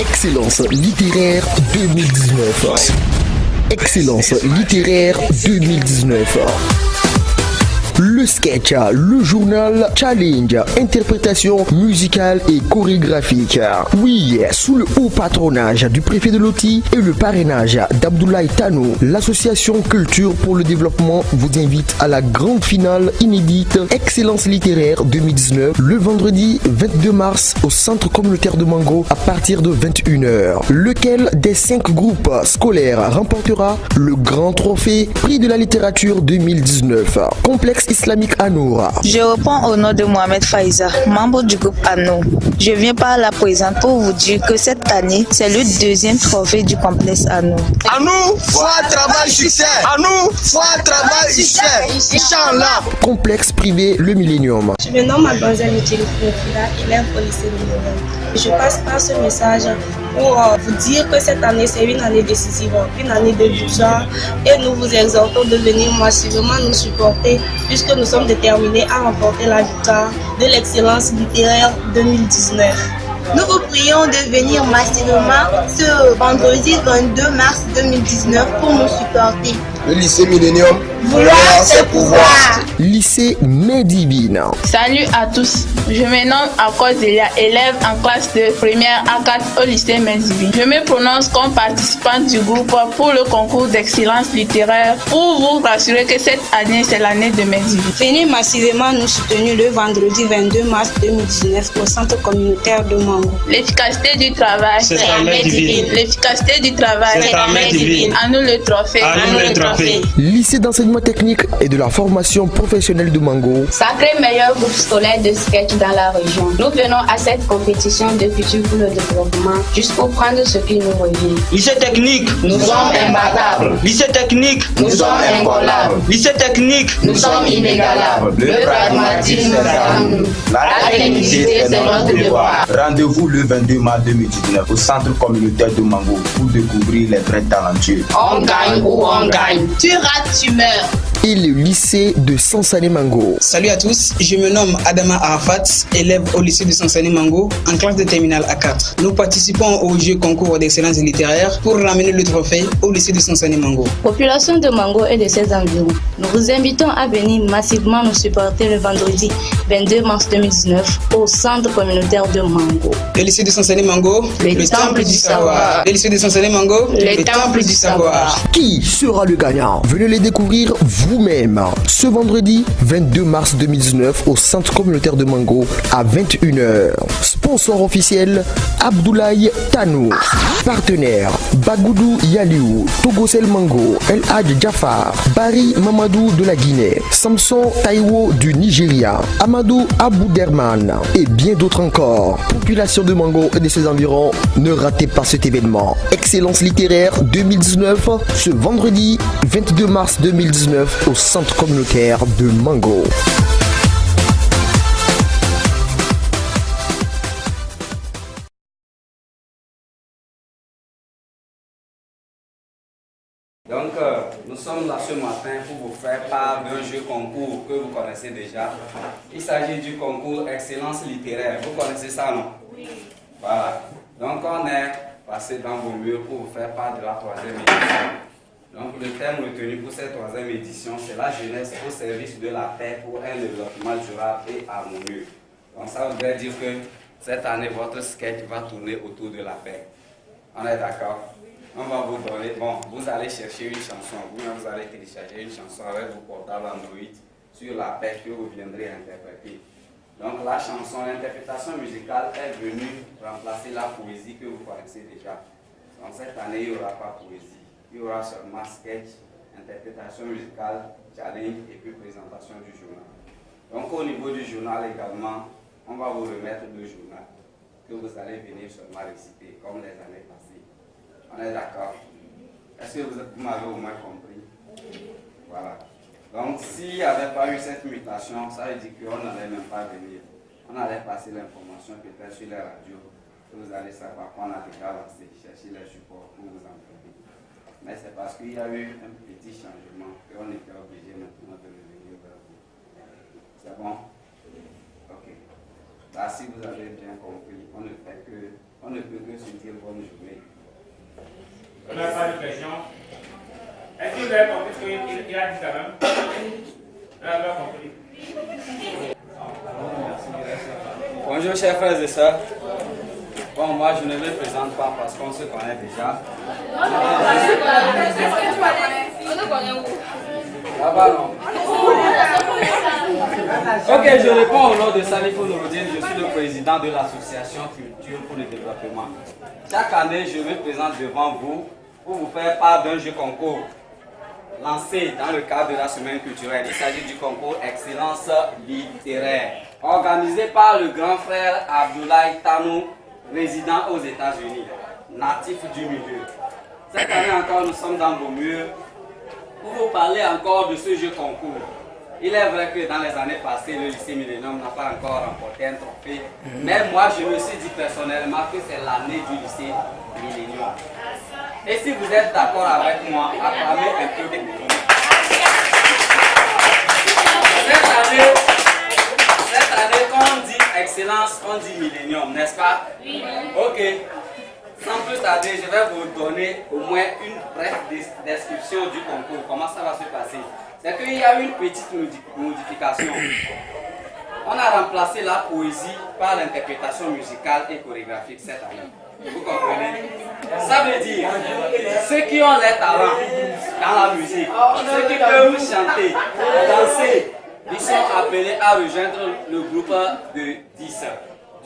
Excellence littéraire 2019. Excellence littéraire 2019. Le sketch, le journal challenge, interprétation musicale et chorégraphique. Oui, sous le haut patronage du préfet de Loti et le parrainage d'Abdoulaye Tanou, l'association Culture pour le développement vous invite à la grande finale inédite Excellence littéraire 2019 le vendredi 22 mars au centre communautaire de Mango à partir de 21h. Lequel des 5 groupes scolaires remportera le grand trophée Prix de la littérature 2019. Complexe islamique Anoura. Je reprends au nom de Mohamed Faiza, membre du groupe Anou. Je viens par la présente pour vous dire que cette année, c'est le 2e trophée du complexe Anou. Anou, foi, travail, succès. Anou, foi, travail, succès. Inch'Allah. Complexe privé Le Millennium. Je me nomme Mademoiselle Michele Fouefila, élève au lycée Millennium. Je passe par ce message pour vous dire que cette année, c'est une année décisive, une année de victoire. Et nous vous exhortons de venir massivement nous supporter puisque nous sommes déterminés à remporter la victoire de l'excellence littéraire 2019. Nous vous prions de venir massivement ce vendredi 22 mars 2019 pour nous supporter. Le lycée Millennium. Vouloir, c'est pouvoir. Lycée Medivine. Salut à tous, je me nomme Akozelia, élève en classe de première A4 au lycée Medivine. Je me prononce comme participante du groupe pour le concours d'excellence littéraire pour vous rassurer que cette année c'est l'année de Medivine. Venez massivement nous soutenir le vendredi 22 mars 2019 au centre communautaire de Mango. L'efficacité du travail, c'est la main divine. L'efficacité du travail, c'est la main divine. À nous le trophée. À nous le trophée. Lycée d'enseignement technique et de la formation professionnelle de Mango. Sacré meilleur groupe scolaire de sketch dans la région. Nous venons à cette compétition de culture pour le développement juste pour prendre ce qui nous revient. Lycée technique, nous sommes imbattables. Lycée technique, nous sommes incollables. Lycée technique, nous sommes inégalables. Le pragmatisme, c'est à nous. La technicité, c'est notre devoir. Rendez-vous le 22 mars 2019 au centre communautaire de Mango pour découvrir les vrais talentueux. On gagne ou on gagne. Tu rates, tu meurs. Et le lycée de Sansane Mango. Salut à tous, je me nomme Adama Arafat, élève au lycée de Sansane Mango en classe de terminale A4. Nous participons au jeu concours d'excellence littéraire pour ramener le trophée au lycée de Sansane Mango. Population de Mango et de ses environs, nous vous invitons à venir massivement nous supporter le vendredi 22 mars 2019 au centre communautaire de Mango. Le lycée de Sansane Mango, le temple du savoir. Le lycée de Sansane Mango, le temple du savoir. Qui sera le gagnant? Venez les découvrir vous-même ce vendredi 22 mars 2019 au centre communautaire de Mango à 21h. Sponsor officiel Abdoulaye Tanou. Partenaire Bagoudou Yaliou, Togosel Mango, El Hadj Jafar, Barry Mamadou de la Guinée, Samson Taïwo du Nigeria, Amadou Abouderman et bien d'autres encore. Population de Mango et de ses environs, ne ratez pas cet événement. Excellence littéraire 2019 ce vendredi 22 mars 2019 au centre communautaire de Mango. Donc, nous sommes là ce matin pour vous faire part d'un jeu concours que vous connaissez déjà. Il s'agit du concours Excellence littéraire. Vous connaissez ça, non? Oui. Voilà. Donc, on est passé dans vos murs pour vous faire part de la 3e édition. Donc, le thème retenu pour cette 3e édition, c'est la jeunesse au service de la paix pour un développement durable et harmonieux. Donc, ça voudrait dire que cette année, votre sketch va tourner autour de la paix. On est d'accord? On va vous donner, bon, vous allez chercher une chanson, vous allez télécharger une chanson avec vos portables Android sur la paix que vous viendrez interpréter. Donc la chanson, l'interprétation musicale est venue remplacer la poésie que vous connaissez déjà. Donc cette année, il n'y aura pas poésie, il y aura seulement sketch, interprétation musicale, challenge et puis présentation du journal. Donc au niveau du journal également, on va vous remettre le journal que vous allez venir seulement réciter comme les années passées. On est d'accord? Est-ce que vous m'avez au moins compris? Voilà. Donc, s'il n'y avait pas eu cette mutation, ça veut dire qu'on n'allait même pas venir. On allait passer l'information peut-être sur les radios. Vous allez savoir qu'on a déjà lancé, chercher les supports pour vous entraîner. Mais c'est parce qu'il y a eu un petit changement qu'on était obligé maintenant de revenir vers vous. C'est bon? Ok. Là, si vous avez bien compris, on on ne peut que se dire bonne journée. On n'a pas de question. Est-ce que vous avez compris ce qu'il a dit quand même? Vous avez compris? Bonjour chers frères et sœurs. Bon, moi je ne me présente pas parce qu'on se connaît déjà. Là-bas non. Ok, je réponds au nom de Salifou Nouroudine, je suis le président de l'association Culture pour le développement. Chaque année, je me présente devant vous pour vous faire part d'un jeu concours lancé dans le cadre de la semaine culturelle. Il s'agit du concours Excellence littéraire, organisé par le grand frère Abdoulaye Tanou, résident aux États-Unis, natif du milieu. Cette année encore, nous sommes dans vos murs pour vous parler encore de ce jeu concours. Il est vrai que dans les années passées, le lycée Millennium n'a pas encore remporté un trophée. Mais moi, je me suis dit personnellement que c'est l'année du lycée Millennium. Et si vous êtes d'accord avec moi, acclamez un peu pour vous. Cette année, quand on dit excellence, on dit Millennium, n'est-ce pas? Oui. Ok. Sans plus tarder, je vais vous donner au moins une brève description du concours. Comment ça va se passer? C'est qu'il y a une petite modification. On a remplacé la poésie par l'interprétation musicale et chorégraphique cette année. Vous comprenez? Ça veut dire, ceux qui ont les talents dans la musique, ceux qui peuvent chanter, danser, ils sont appelés à rejoindre le groupe de 10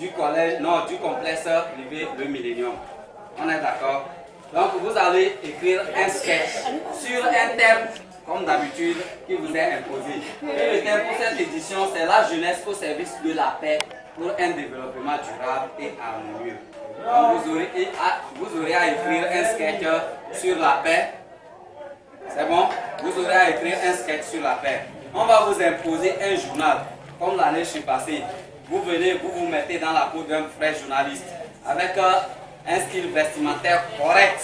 du collège, non, du complexe privé Le Millennium. On est d'accord? Donc vous allez écrire un sketch sur un thème, comme d'habitude, qui vous est imposé. Et le thème pour cette édition, c'est la jeunesse au service de la paix pour un développement durable et harmonieux. Donc vous aurez à écrire un sketch sur la paix. C'est bon? Vous aurez à écrire un sketch sur la paix. On va vous imposer un journal, comme l'année passée. Vous venez, vous vous mettez dans la peau d'un vrai journaliste, avec un style vestimentaire correct.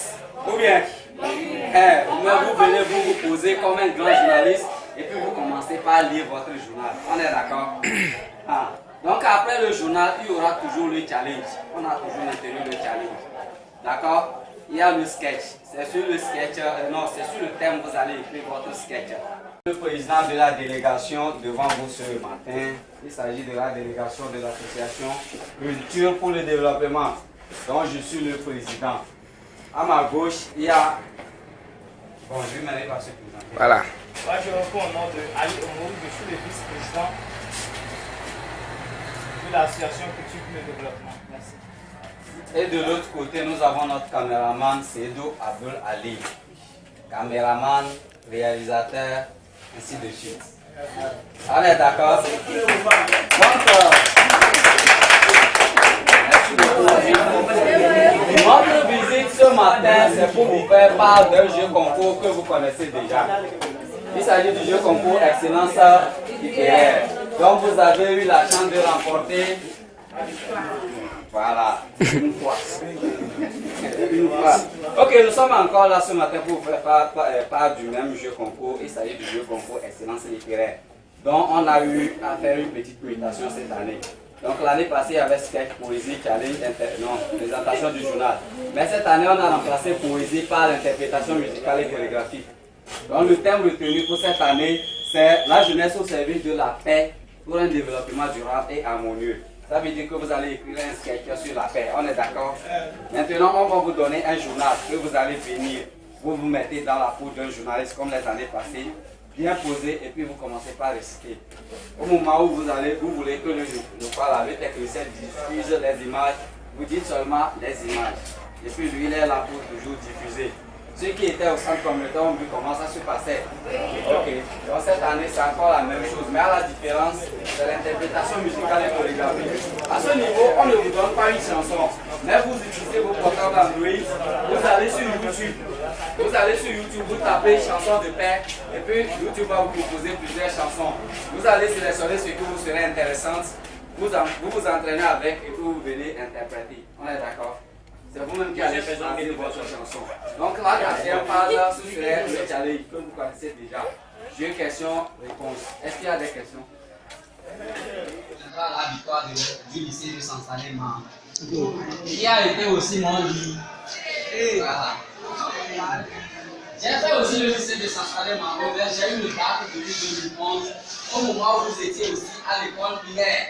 Ou bien, vous venez, vous vous posez comme un grand journaliste, et puis vous commencez par lire votre journal. On est d'accord? Donc après le journal, il y aura toujours le challenge. On a toujours maintenu le challenge. D'accord? Il y a le sketch. C'est sur le sketch, non, c'est sur le thème que vous allez écrire votre sketch. Le président de la délégation devant vous ce matin, il s'agit de la délégation de l'association Culture pour le développement, dont je suis le président. À ma gauche, il y a... Bon, je vais m'aller par ce président. Voilà. Moi, je réponds au nom de Ali Omour, je suis le vice-président de l'association Culture pour le développement. Merci. Et de l'autre côté, nous avons notre caméraman Seydou Abdul Ali. Caméraman, réalisateur, ainsi de suite. On est d'accord? Donc, notre visite ce matin, c'est pour vous faire part d'un jeu concours que vous connaissez déjà. Il s'agit du jeu concours Excellence littéraire. Donc, vous avez eu la chance de remporter. Voilà, une fois. Ok, nous sommes encore là ce matin pour vous faire part du même jeu concours. Il s'agit du jeu concours Excellence littéraire. Donc on a eu à faire une petite mutation cette année. Donc l'année passée, il y avait sketch, poésie, challenge, présentation du journal. Mais cette année, on a remplacé poésie par l'interprétation musicale et chorégraphique. Donc le thème retenu pour cette année, c'est la jeunesse au service de la paix pour un développement durable et harmonieux. Ça veut dire que vous allez écrire un sketch sur la paix, on est d'accord? Maintenant, on va vous donner un journal que vous allez venir. Vous vous mettez dans la peau d'un journaliste comme les années passées, bien posé, et puis vous commencez par réciter. Au moment où vous voulez que le technicien diffuse les images, vous dites seulement les images. Et puis lui, il est là pour toujours diffuser. Ceux qui étaient au centre communautaire ont vu comment ça se passait. Ok. Donc cette année, c'est encore la même chose. Mais à la différence, c'est l'interprétation musicale et chorégraphique. À ce niveau, on ne vous donne pas une chanson. Mais vous utilisez vos portables Android. Vous allez sur YouTube. Vous tapez chanson de paix. Et puis YouTube va vous proposer plusieurs chansons. Vous allez sélectionner ce que vous serez intéressante. Vous vous entraînez avec et puis vous venez interpréter. On est d'accord? C'est vous-même qui allez choisir votre chanson. Donc la quatrième phase, ce serait le challenge que vous connaissez déjà. Jeu, question, réponse. Est-ce qu'il y a des questions? La victoire du lycée de Sansané qui a été aussi mon lit. Voilà. J'ai fait aussi le lycée de Saint-Salé-Mango, mais j'ai eu le bac depuis 2011, au moment où vous étiez aussi à l'école primaire.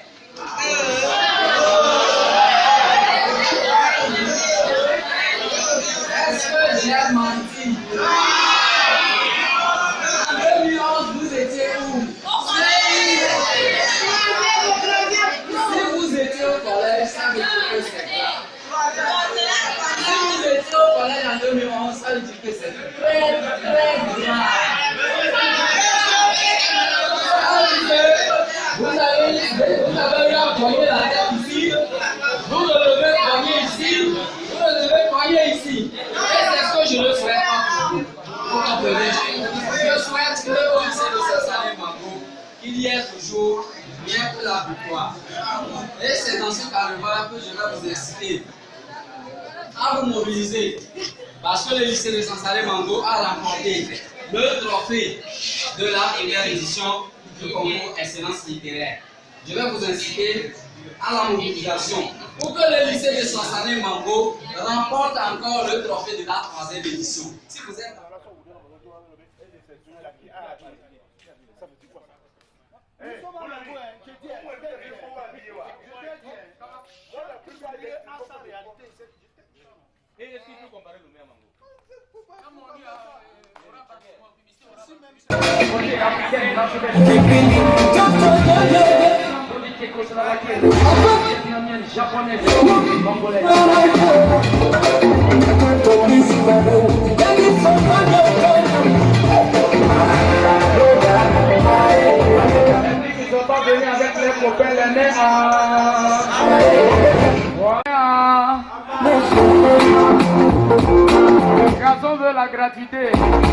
Est-ce que j'ai menti? En 2011, vous étiez où? Si vous étiez au collège, ça veut dire que c'est grave. Si vous étiez au collège en 2011, ça veut dire que c'est très grave. Vous avez eu à poigner la tête ici, vous le devez poigner ici, vous le devez poigner ici. Et c'est ce que je ne souhaite pas pour vous. Vous comprenez? Je souhaite que au lycée de Saint-Salé-Mango, qu'il y ait toujours bien pour la victoire. Et c'est dans ce carnaval que je vais vous inciter à vous mobiliser. Parce que le lycée de Saint-Salé-Mango a remporté le trophée de la première édition du concours Excellence littéraire. Je vais vous inciter à la mobilisation pour que le lycée de Saint-Salé-Mango remporte encore le trophée de la troisième édition. Si vous êtes avec les copains, les nez. Le garçon veut la gratuité.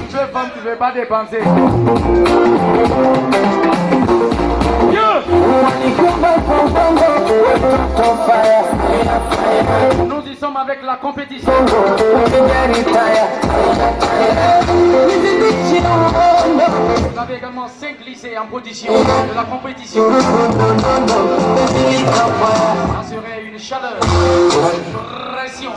Tu es femme, tu ne veux pas dépenser. Nous y sommes avec la compétition. Vous avez également 5 lycées en position de la compétition. Ça serait une chaleur, une pression.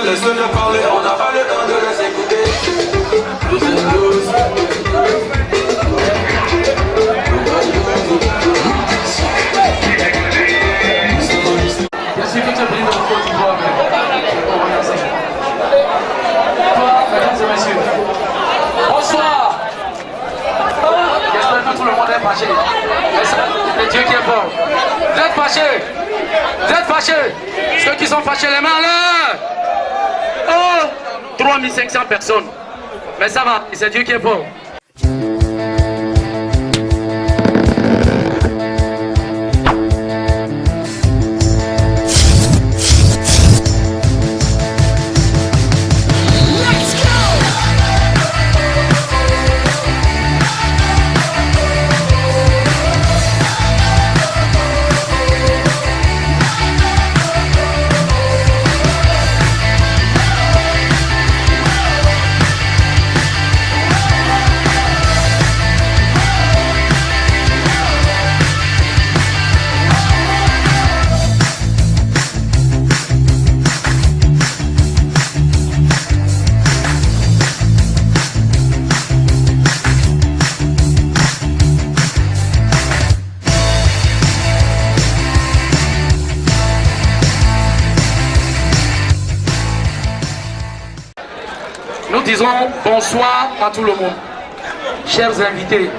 Laisse-le parler, on n'a pas le temps de les écouter. Merci de ce prix de Côte d'Ivoire. Mesdames et messieurs, bonsoir. J'espère que tout le monde est fâché. Mais c'est Dieu qui est fort. Vous êtes fâchés? Vous êtes fâchés? Ceux qui sont fâchés, les mains là. Oh, 3500 personnes. Mais ça va, c'est Dieu qui est fort. Nous disons bonsoir à tout le monde. Chers invités,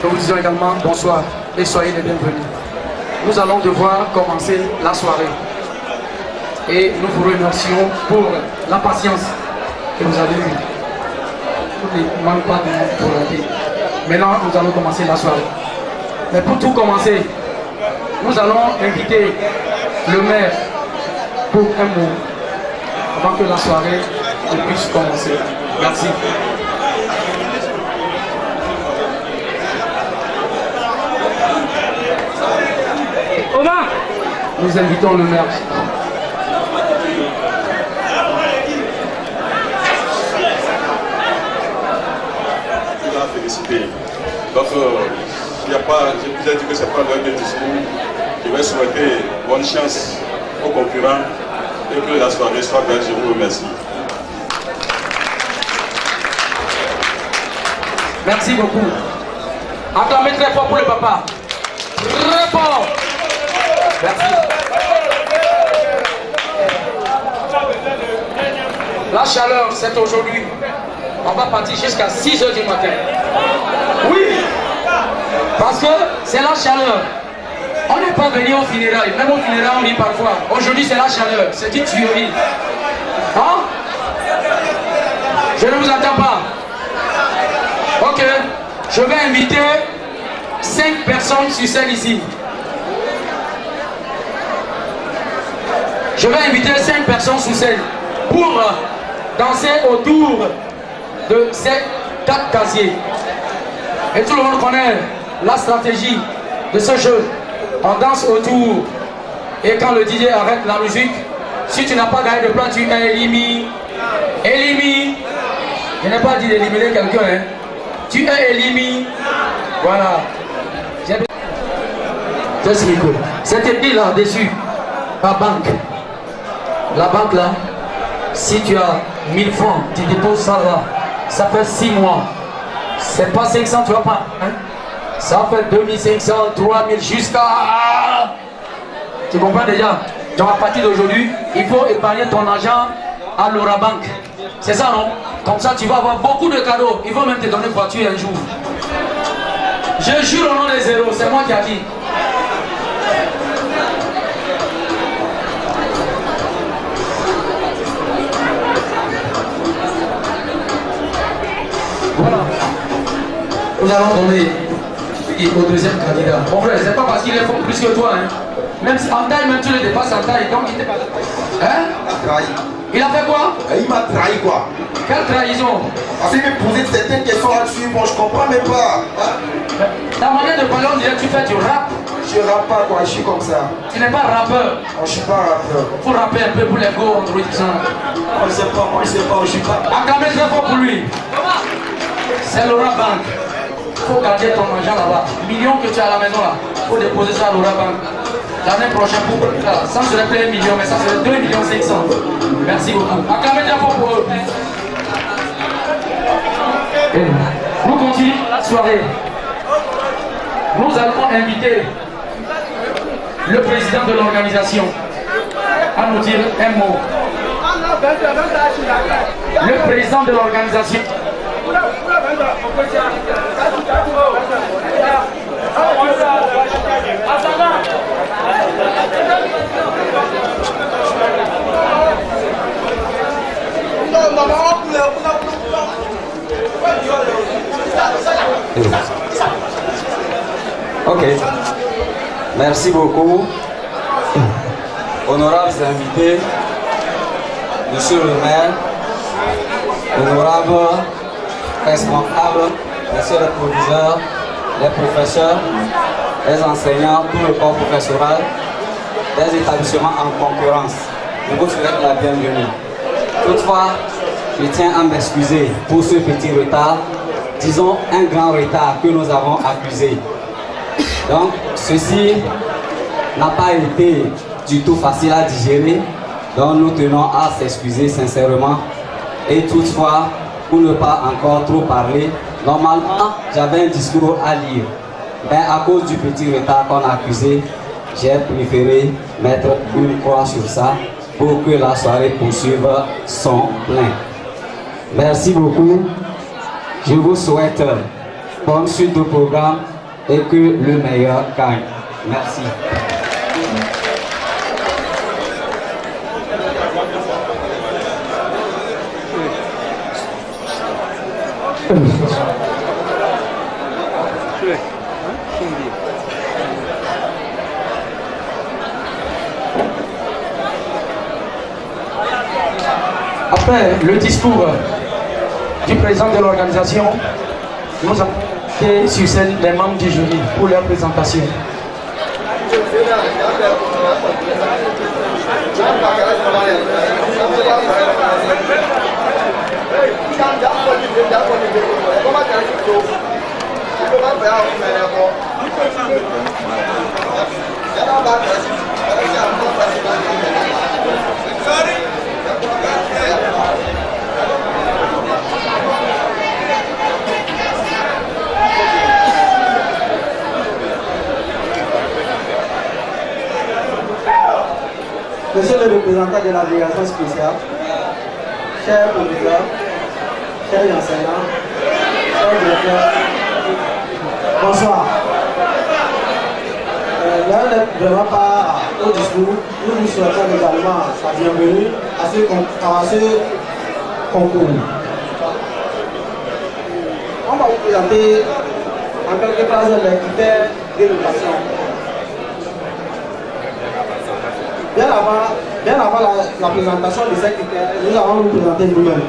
nous vous disons également bonsoir et soyez les bienvenus. Nous allons devoir commencer la soirée. Et nous vous remercions pour la patience que vous avez eue. Nous ne manquons pas de volonté. Maintenant, nous allons commencer la soirée. Mais pour tout commencer, nous allons inviter le maire pour un mot avant que la soirée ne puisse commencer. Merci. Omar, nous invitons le maire. Féliciter. Donc, il n'y a pas, je vous ai dit que ce n'est pas l'heure de discours. Je vais souhaiter bonne chance aux concurrents et que la soirée soit belle. Je vous remercie. Merci beaucoup. Acclamez très fort pour le papa. Très fort. Merci. La chaleur, c'est aujourd'hui. On va partir jusqu'à 6 h du matin. Oui, parce que c'est la chaleur. On n'est pas venu au funérailles. Même au funérailles, on dit parfois. Aujourd'hui, c'est la chaleur. C'est une tuerie. Hein? Je ne vous attends pas. Ok. Je vais inviter 5 personnes sur scène ici. Je vais inviter 5 personnes sur scène pour danser autour de ces 4 casiers. Et tout le monde connaît la stratégie de ce jeu. On danse autour. Et quand le DJ arrête la musique, si tu n'as pas gagné de plan, tu es éliminé. Éliminé. Je n'ai pas dit d'éliminer quelqu'un. Hein. Tu es éliminé. Voilà. Cette épée là dessus, la banque. La banque là, si tu as 1000 francs, tu déposes ça là. Ça fait 6 mois. C'est pas 500, tu vas pas. Hein? Ça fait 2500, 3000 jusqu'à... Tu comprends déjà? Donc à partir d'aujourd'hui, il faut épargner ton argent à l'Aura Bank. C'est ça, non? Comme ça, tu vas avoir beaucoup de cadeaux. Ils vont même te donner voiture un jour. Je jure au nom des zéros, c'est moi qui ai dit. Voilà. Nous allons donner au deuxième candidat. Mon frère, c'est pas parce qu'il est fort plus que toi. Hein. Même si en taille, même tu le dépasses en taille. Donc il t'est pas... Hein? Il a fait quoi? Il m'a trahi quoi. Quelle trahison? Parce qu'il me posait certaines questions là-dessus, bon je comprends même pas. Hein? Ta manière de parler, on dirait que tu fais du rap. Je rappe pas quoi, je suis comme ça. Tu n'es pas rappeur. Moi je suis pas rappeur. Faut rapper un peu pour les go, Android ça. Moi je sais pas, je suis pas. Acclamez très fort pour lui. C'est l'Aura Bank. Faut garder ton argent là-bas. Millions que tu as à la maison là. Faut déposer ça à l'Aura Bank. L'année prochaine, pour là, ça serait plus 1 million, mais ça serait 2 500 000. Merci beaucoup. Acclamez très fort pour eux. Et nous continuons la soirée. Nous allons inviter le président de l'organisation à nous dire un mot. Le président de l'organisation. Ok, merci beaucoup. Honorables invités, monsieur le maire, honorables responsables, monsieur le proviseur, les professeurs, les enseignants, tout le corps professoral, des établissements en concurrence. Je vous souhaite la bienvenue. Toutefois, je tiens à m'excuser pour ce petit retard, disons un grand retard que nous avons accusé. Donc, ceci n'a pas été du tout facile à digérer, donc nous tenons à s'excuser sincèrement. Et toutefois, pour ne pas encore trop parler, normalement, j'avais un discours à lire. Mais à cause du petit retard qu'on a accusé, j'ai préféré mettre une croix sur ça pour que la soirée poursuive son plein. Merci beaucoup. Je vous souhaite bonne suite au programme et que le meilleur gagne. Merci. Après le discours du président de l'organisation, nous avons été sur scène les membres du jury pour leur présentation. Monsieur le représentant de la délégation spéciale, chers auditeurs, chers enseignants, chers directeurs, bonsoir. Là, n'est vraiment pas au discours. Nous vous souhaitons également la bienvenue à ce concours. On va vous présenter en quelques phrases les critères d'évaluation. Bien avant la présentation de ces critères, nous allons nous présenter nous-mêmes.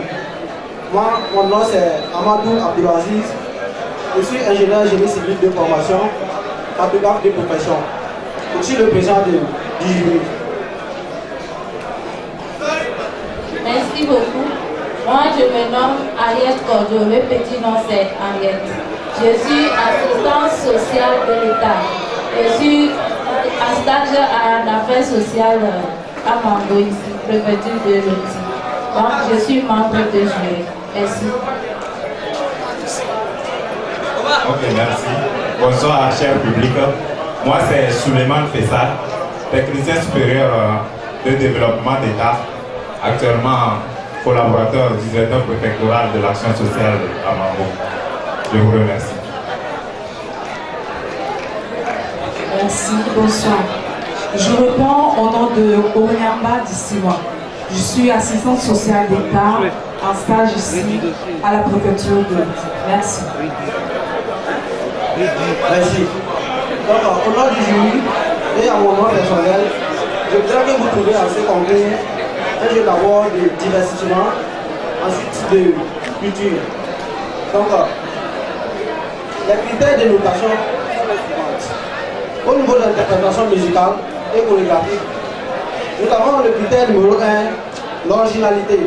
Moi, mon nom c'est Amadou Abdelaziz. Je suis ingénieur génie civil de formation, photographe de profession. Je suis le président du jury. Merci beaucoup. Moi, je me nomme Ariette Cordo. Le petit nom c'est Ariette. Je suis assistante sociale de l'État. Je suis en stage à l'affaire sociale à Mango ici, préfecture de Loti. Donc, je suis membre de jury. Merci. Ok, merci. Bonsoir, cher public. Moi, c'est Souleymane Fessal, technicien supérieur de développement d'État, actuellement collaborateur du directeur préfectoral de l'action sociale à Mango. Je vous remercie. Merci, bonsoir. Je réponds au nom de Onyamba Dissiwa. Je suis assistante sociale d'État en stage ici à la préfecture de Loti. Merci. Merci. Donc, au nom du jury et à mon nom personnel, je voudrais que vous trouviez à ce concours un jeu d'abord de divertissement, ensuite de culture. Donc, les critères de notation sont les suivants. Au niveau de l'interprétation musicale et chorégraphique, nous avons le critère numéro 1, l'originalité.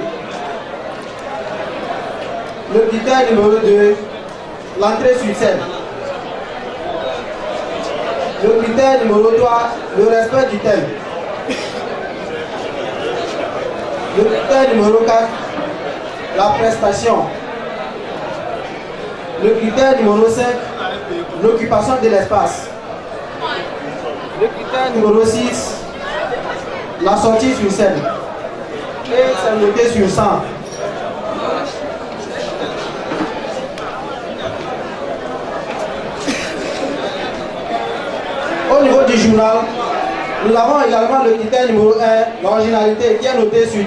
Le critère numéro 2, l'entrée sur scène. Le critère numéro 3, le respect du thème. Le critère numéro 4, la prestation. Le critère numéro 5, l'occupation de l'espace. Le critère numéro 6, la sortie sur scène. Et c'est noté sur 100. Au niveau du journal, nous avons également le critère numéro 1, l'originalité, qui est noté sur 10.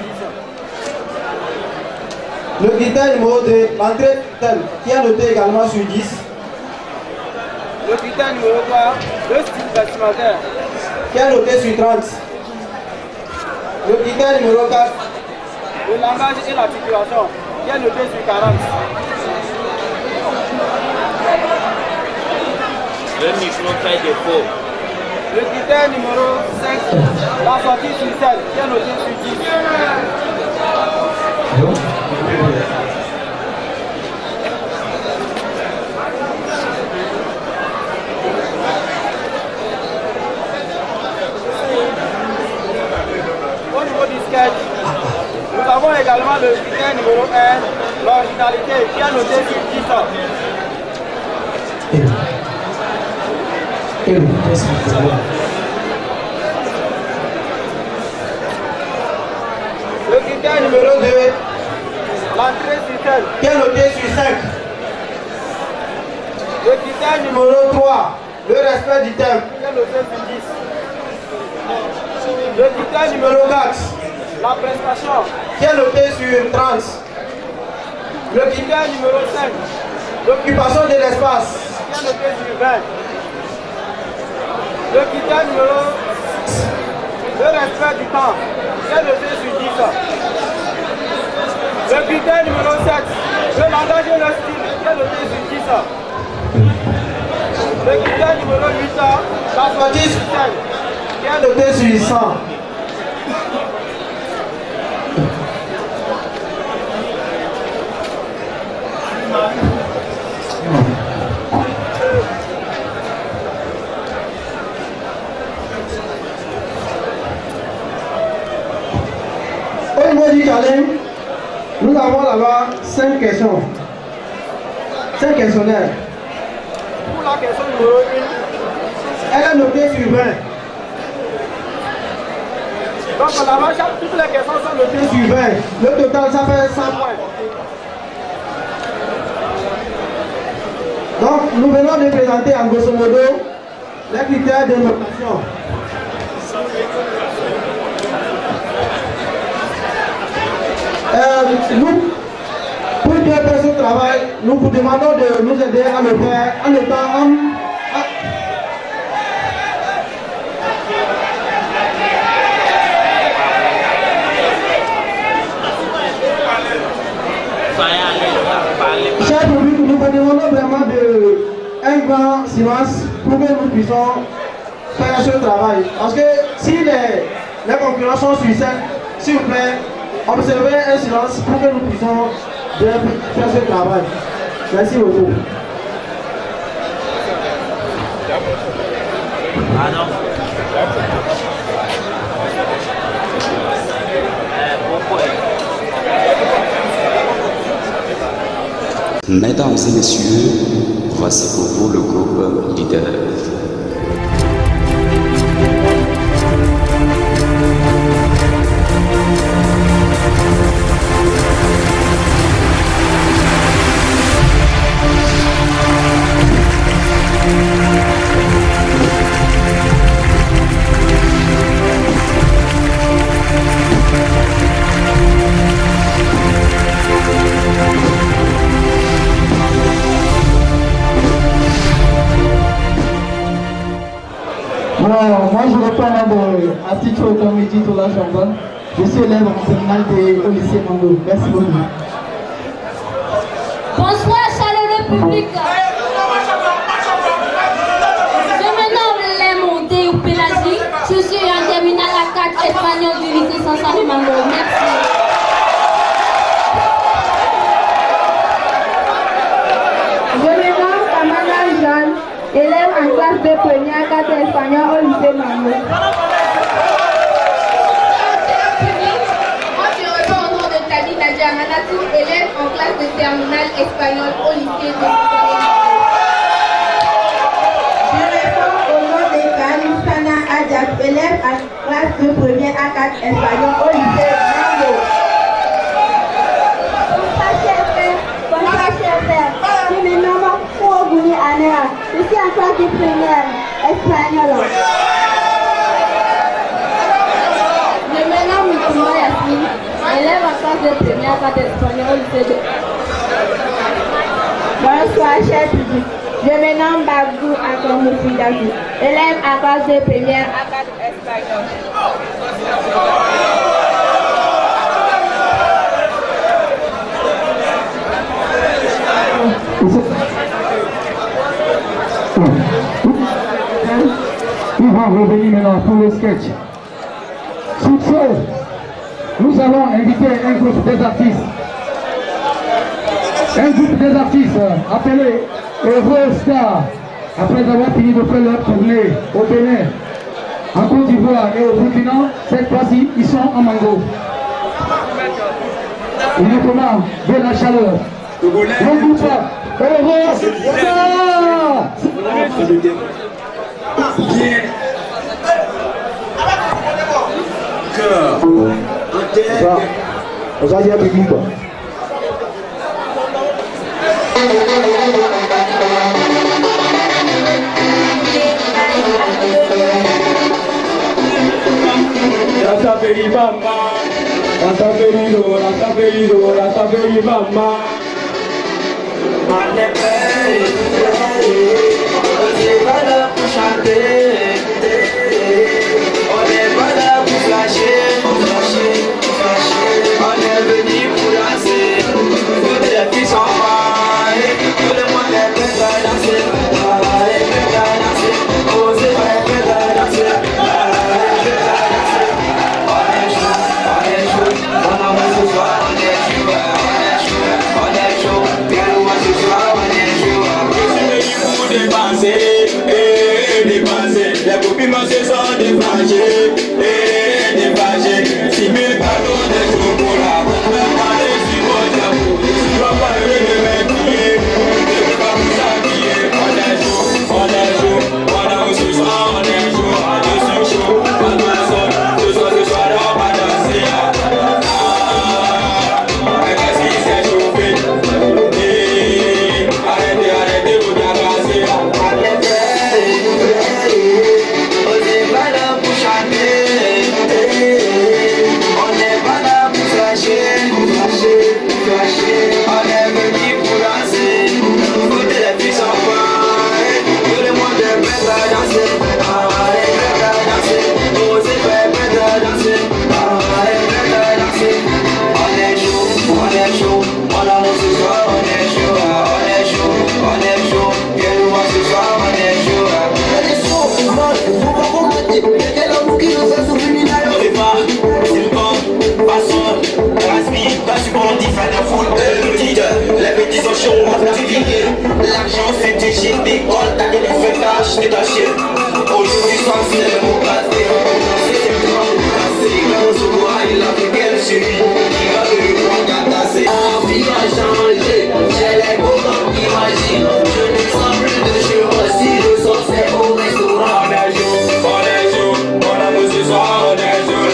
Le critère numéro 2, l'entrée du thème, qui est noté également sur 10. Le critère numéro 3, le style vestimentaire, qui est noté sur 30. Le critère numéro 4, le langage et l'articulation, qui est noté sur 40. Le micro fait défaut. Le critère numéro 5, la sortie sur scène, qui est noté sur 10. Au niveau du sketch, nous avons également le critère numéro 1, l'originalité, qui est noté sur 10. Le critère numéro 2, l'entrée sur scène, qui est noté sur 5. Le critère numéro 3, le respect du thème, qui est noté sur 10. Le critère numéro 4, la prestation, qui est noté sur 30. Le critère numéro 5, l'occupation de l'espace, qui est noté sur 20. Le critère numéro 6, le respect du temps, qui est noté sur 10. critère numéro 7, le langage et le style, qui est noté sur 10. Le critère numéro 8, la sortie sur scène, qui est noté sur 100. Au niveau du challenge, nous avons là-bas 5 questions. 5 questionnaires. Pour la question numéro 1, elle est notée sur 20. Donc là-bas, toutes les questions sont notées sur 20. Le total, ça fait 100 points. Donc, nous venons de présenter en grosso modo les critères de notation. Nous, pour que ce travail, nous vous demandons de nous aider à le faire en étant Cher public, nous vous demandons vraiment un grand silence pour que nous puissions faire ce travail. Parce que si les concurrents sont sur scène, s'il vous plaît, observez un silence pour que nous puissions bien faire ce travail. Merci beaucoup. Mesdames et messieurs, voici pour vous le groupe leader. Moi je reprends à titre comme dit tout la Chambon. Je suis élève en terminale au lycée Mango. Merci beaucoup. Bonsoir, chaleureux public. Je me nomme Lémon Théo Pélagie. Je suis en terminale A4 espagnol du lycée Sansane Mango. Merci. Je me nomme Kamala Jeanne, élève en classe de première 4 espagnol au lycée Mango. Moi, je réponds au nom de Tadi Nadia Manatou, élève en classe de terminale espagnol au lycée de Je réponds au nom de Karim Sana Adjak, élève en classe de première à 4 espagnol au lycée Mango. Bonsoir, cher frère. Bonsoir, cher frère. Je me nomme Kouogouni Anera. Je suis en classe de première espagnol. Je me nomme Mikouma Yasmine, élève en classe de première à 4 espagnol au lycée de... Bonsoir, cher public. Je me nomme Babou Akomou Fidaki, élève en classe de première à 4 espagnol. Nous allons revenir maintenant pour le sketch. Sur ce, nous allons inviter un groupe des artistes. Un groupe des artistes appelé Eurostar. Après avoir fini de faire leur tournée au Bénin, en Côte d'Ivoire et au Burkina, cette fois-ci, ils sont en Mango. Ils nous commandent de la chaleur. Le groupe Eurostar. Bien. Cœur. On va dire public. On est pas là pour chanter, on est pas là pour flasher, on est venu pour danser. fâché, t'es fâché. 6 000 ballons de chocolat, même pas les suivants d'amour. Tu dois pas le m'écrier, ne peux pas vous habiller. On est chaud, on a où ce soir, on est chaud, on est chaud. Pas de maison, ce soir, on va danser. Mais qu'est-ce qui s'est chauffé? Arrêtez, vous d'agresser. On n'est pas là pour chanter, on n'est pas là pour flasher. On est venu pour danser, toutes les filles sont folles, tout le monde est prêt à danser. Est prêt à danser, osez faire prêt à danser. Est prêt à danser. On est chaud, on a ce soir, on est chaud, viens nous voir ce soir, on est chaud. Quel amour qui nous a souvenu là. On est pas, c'est le bon, passons, Raspi, pas du bon, dit fait de foule, les petits sont chauds, on va t'oublier. L'argent c'est du shit, big gold, t'as des fêtages, t'es ta chienne. Aujourd'hui soir c'est le mot passé, c'est le temps de passer. Quand on se voit, il a fait quel celui qui va le prendre à tasser. La vie a changé, j'ai les beaux temps, imagine. Je ne sens plus de chevaux, si le sang c'est au restaurant. On a vu ce soir, on est chaud, on a vu ce soir, on est chaud.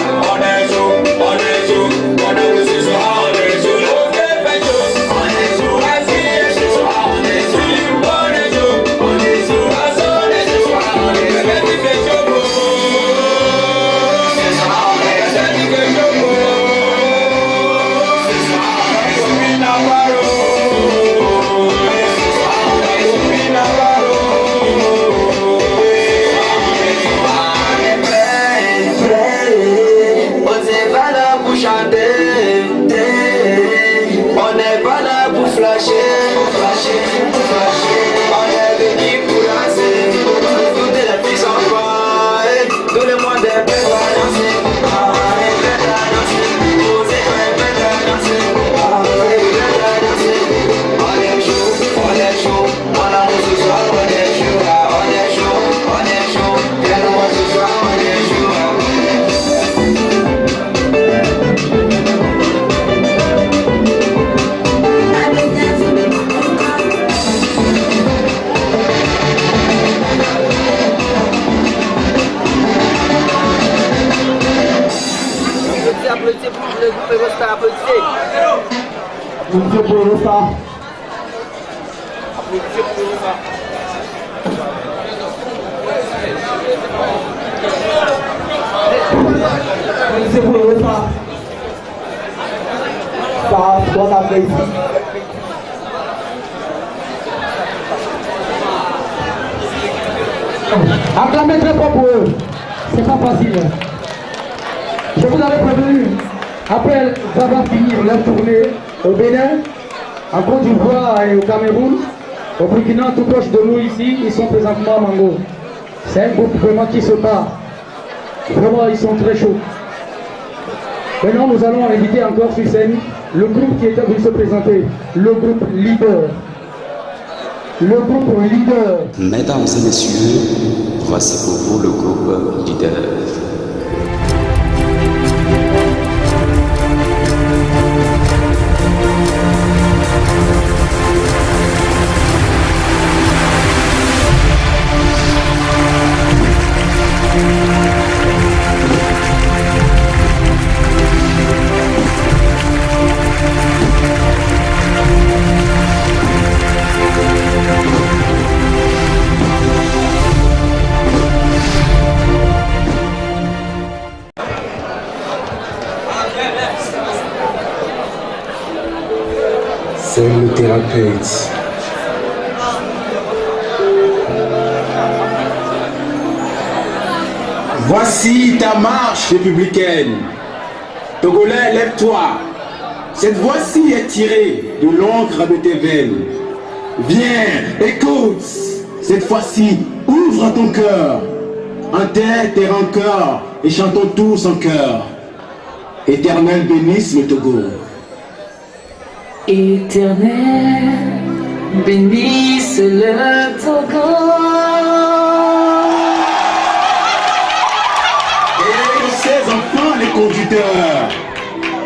On n'est pas là pour flasher. On est venu pour danser. Toutes les filles sont folles, tout le monde est prêt à danser. Est prêt à danser. Osez faire prêt à danser. Est prêt à danser. On est chaud, on a ce soir, on est chaud, viens nous voir ce soir, on est chaud. Applaudissez pour le groupe Eurostar, applaudissez. Applaudissez pour Eurostar. Applaudissez pour Eurostar. Applaudissez pour Eurostar. Ça, c'est quoi ça fait ici? Acclamez très fort pour eux. C'est pas facile. Je vous avais prévenu, après avoir fini leur tournée au Bénin, en Côte d'Ivoire et au Cameroun, au Burkina, tout proche de nous ici, ils sont présentement à Mango. C'est un groupe vraiment qui se bat. Vraiment, ils sont très chauds. Maintenant, nous allons inviter encore sur scène le groupe qui est venu se présenter, le groupe Leader. Le groupe Leader. Mesdames et messieurs, voici pour vous le groupe Leader. C'est le thérapeute. Voici ta marche républicaine. Togolais, lève-toi. Cette voix-ci est tirée de l'encre de tes veines. Viens, écoute. Cette fois-ci, ouvre ton cœur. Enterre tes rancœurs et chantons tous en chœur. Éternel bénisse le Togo. Éternel, bénisse le Togo. les conducteurs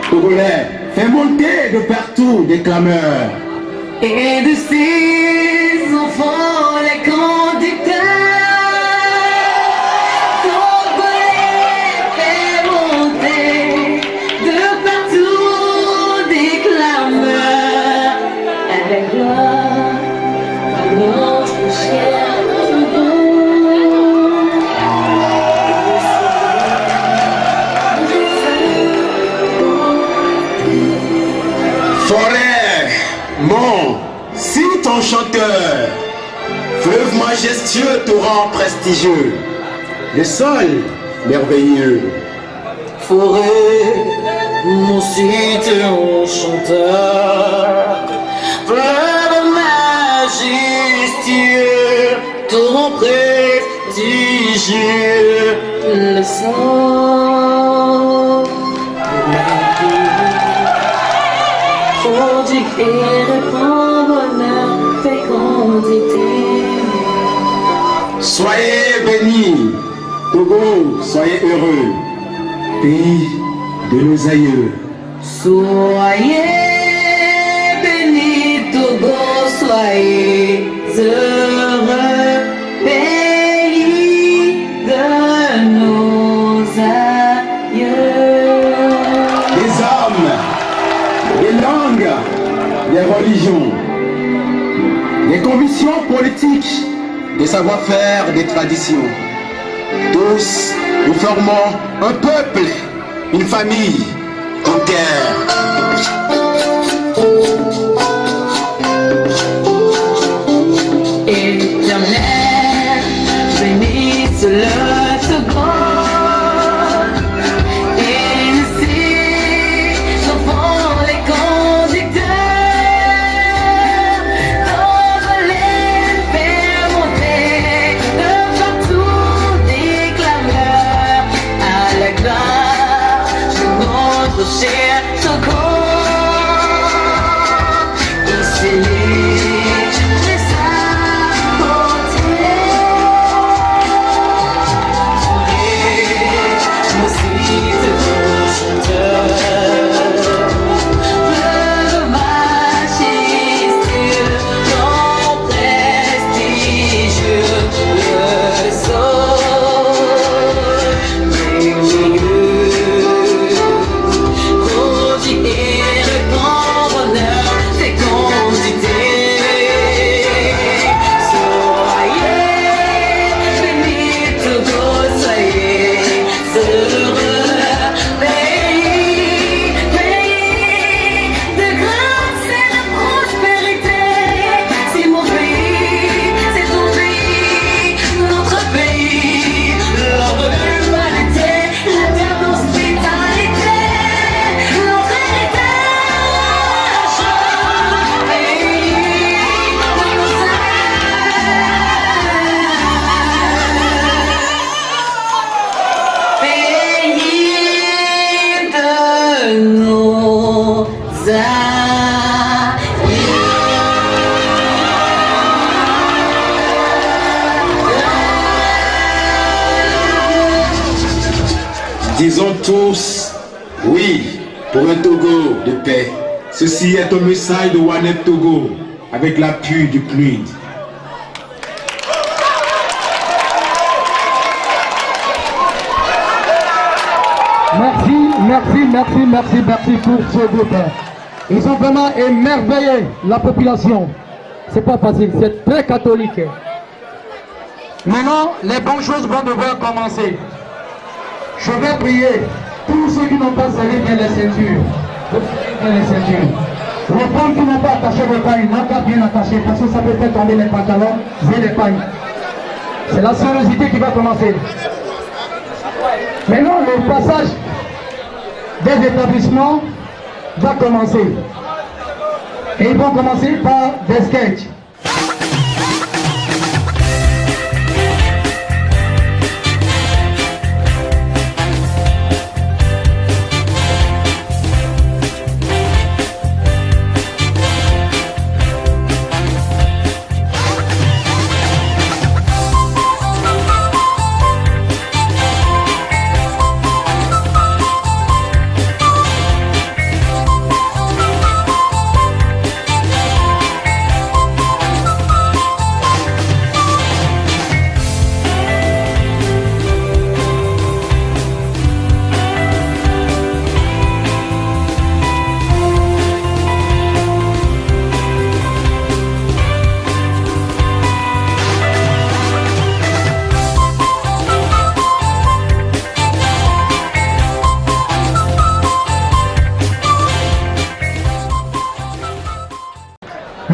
togolais, fais monter de partout des clameurs. Et de ces enfants, les conducteurs, togolais, fais monter de partout des clameurs. Avec gloire, par notre cher Togo. Forêt, mont, si ton chanteur, fleuve majestueux, torrent prestigieux, le sol merveilleux. Forêt, mon site, mon chanteur, fleuve majestueux, torrent prestigieux, le sang prodigue et répand bonheur, fécondité. Soyez bénis, Togo, soyez heureux, pays de nos aïeux. Soyez bénis, Togo, soyez heureux, pays de nos aïeux. Des hommes, des langues, des religions, des convictions politiques, des savoir-faire, des traditions. Tous, nous formons un peuple, une famille, une terre. Éternel, bénisse le Togo. Et ses enfants, les conducteurs, togolais, fais monter de partout des clameurs à la gloire de notre cher Togo. Ici, les Disons tous oui pour un Togo de paix. Ceci est un message de Wanet Togo avec l'appui du PNUD. Merci pour ce groupe. Ils ont vraiment émerveillé la population. C'est pas facile, c'est très catholique. Maintenant, les bonnes choses vont devoir commencer. Je vais prier. Tous ceux qui n'ont pas serré bien les ceintures. Les femmes qui n'ont pas attaché le pain, n'ont pas bien attaché parce que ça peut faire tomber les pantalons et les pailles. C'est la sérieusité qui va commencer. Maintenant, le passage des établissements va commencer. Et ils vont commencer par des sketchs.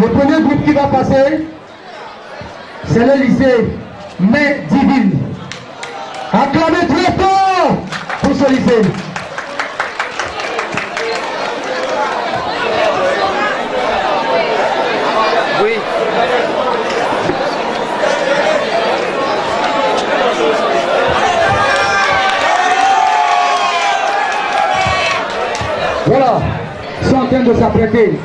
Le premier groupe qui va passer, c'est le lycée Main Divine. Acclamez très fort pour ce lycée. Oui. Voilà, ils sont en train de s'apprêter.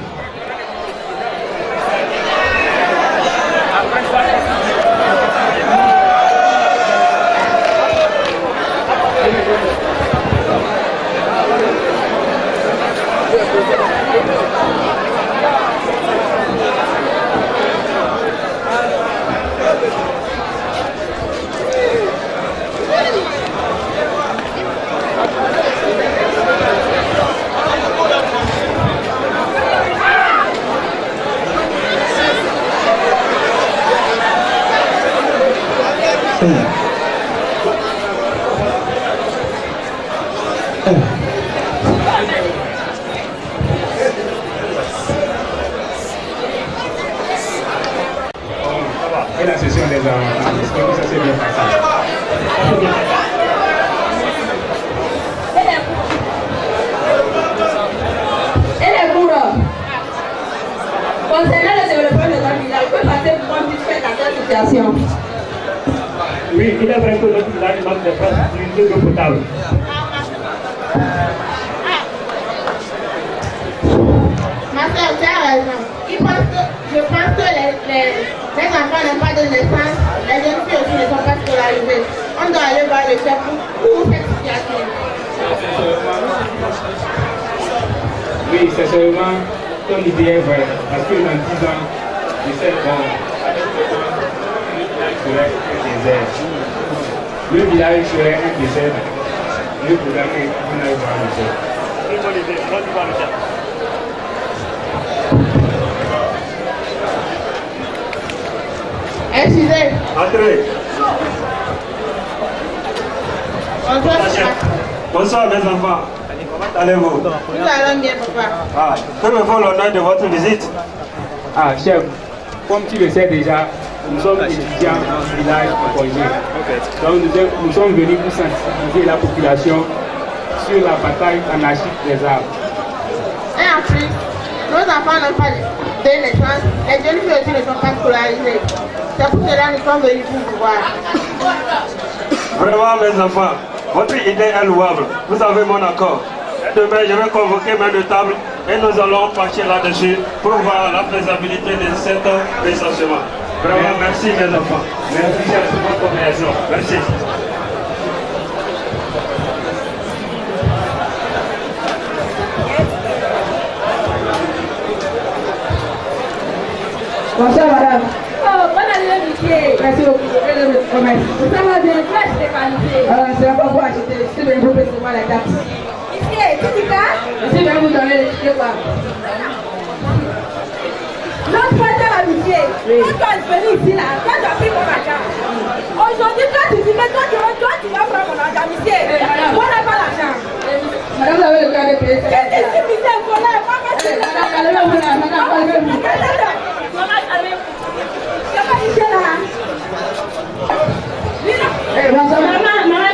Et la session des enfants, est-ce que ça s'est bien passé? Et les cours, concernant le développement de notre village, peut passer pour moi vite fait dans cette situation. Oui, il est vrai que notre village manque de place de l'eau potable. Ma soeur, tu as raison. Je pense que les enfants n'ont pas de naissance, les jeunes filles aussi ne sont pas scolarisées. On doit aller voir le chef pour cette situation. Oui, c'est seulement ton idée est vraie. Parce que dans 10 ans, je sais qu'on serait un désert. Le village serait un désert. Le problème est qu'on aille voir le chef. C'est bonne idée, on va voir le chef. Excusez. Entrez. Bonsoir mes enfants. Comment allez-vous? Nous allons bien, papa. Ah, que me vaut l'honneur de votre visite? Ah, chef, comme tu le sais déjà, nous sommes étudiants du village en congé. Donc nous sommes venus pour sensibiliser la population sur la bataille anarchique des arbres. Et en plus, nos enfants n'ont pas de naissance, les jeunes filles aussi ne sont pas scolarisées. C'est pour cela que nous sommes venus pour vous voir. Vraiment mes enfants, votre idée est louable. Vous avez mon accord. Demain, je vais convoquer mes deux tables et nous allons pencher là-dessus pour voir la faisabilité de cet licenciement. Vraiment, merci mes enfants. Merci pour votre compréhension. Merci. Bonsoir madame. Oh, bonne année monsieur. Merci beaucoup. Vous savez bien, je vais acheter qualité. C'est pas pour acheter, je vais vous payer la taxe. Ici, tu dis quoi? Je vais vous donner les tickets quoi. L'autre fois, tu as monsieur. Quand tu es venu ici là, quand tu as pris mon argent. Aujourd'hui, toi tu dis, mais toi tu vas prendre mon argent, monsieur. Moi, on n'a pas l'argent. Madame, vous avez le droit de payer. Qu'est-ce que c'est, monsieur? Voilà, maman, c'est là. Maman,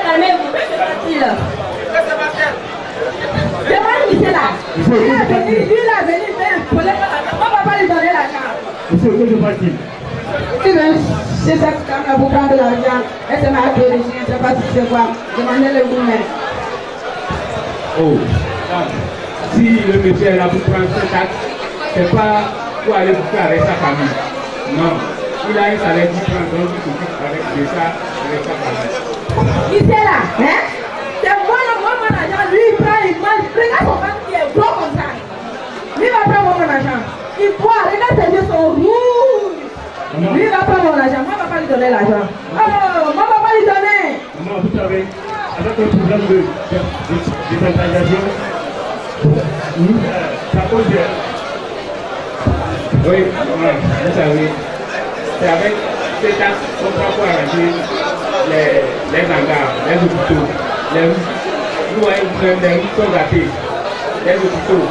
calmez-vous. Lui, il a venu faire un problème. On ne va pas lui donner l'argent. Monsieur, que se passe-t-il? C'est ça qui a vous prendre de l'argent. Elle se m'a appelé, je ne sais pas si c'est quoi. Demandez-le vous-même. Oh, si le monsieur est là pour prendre ce taxe, c'est pas pour aller bouffer avec sa famille. Non, il a un salaire qui prend, donc il s'occupe avec ça, avec sa famille. Qui c'est là? Hein? C'est moi, mon argent. Lui, il prend, il mange. Regarde son ventre qui est gros comme ça. Lui, il va prendre mon argent. Il boit, regarde ses yeux sont rouges. Lui, il va prendre mon argent. Moi, je ne vais pas lui donner l'argent. Oh, moi, je ne vais pas lui donner. Maman, vous savez, avec un problème de décentralisation, ça cause de... Oui, vous savez, c'est avec ces taxes qu'on va pouvoir arranger les hangars, les hôpitaux, nous voyons des routes sont gâtées, les hôpitaux.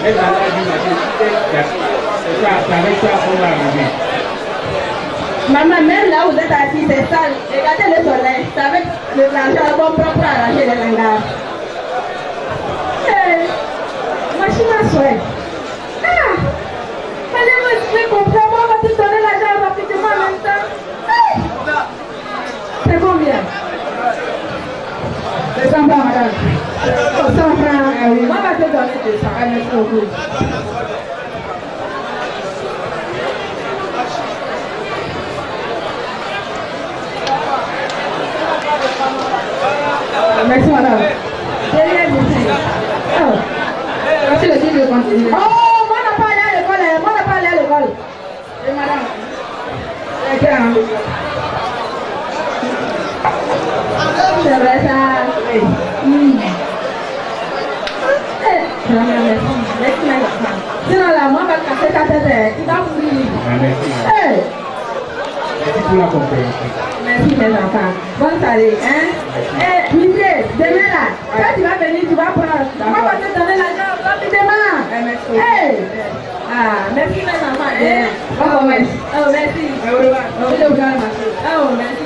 Elle va là du marché. C'est avec ça qu'on va arriver. Maman, même là où vous êtes assis, c'est sale. Regardez le soleil. C'est avec l'argent bon propre à arracher les langages. Machine à souhait. Ah! Fallait-moi expliquer comprendre. On va te donner l'argent rapidement en même temps. C'est combien? C'est 100 francs, madame. 100 francs. Ah oui. Moi, on va te donner 200. Merci beaucoup. Merci, madame. Derrière vous. Oh. Merci le dit de continuer. Oh, moi, on n'a pas allé à l'école. Moi, on n'a pas allé à l'école. Et madame. C'est vrai, ça. Oui. Merci, madame. Sinon, là, moi, on va casser ta tête. Il va mourir. Merci pour la compréhension. Merci mes enfants. Bonne soirée. Hein? Monsieur, demain là, quand tu vas venir, tu vas prendre. On va te donner l'argent rapidement. Merci. Merci mes enfants. Oh, merci. Oh, merci. Oh, merci.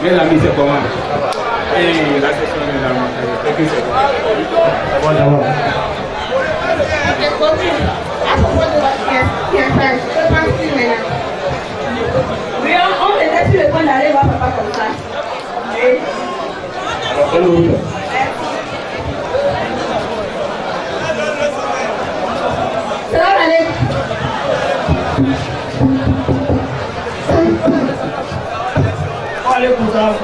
Mes amis, c'est comment? Et la session est dans c'est que c'est bon d'abord. Oui, on était sur le point d'aller voir papa comme ça. Oui. Salam alaikum. Alaikum salam.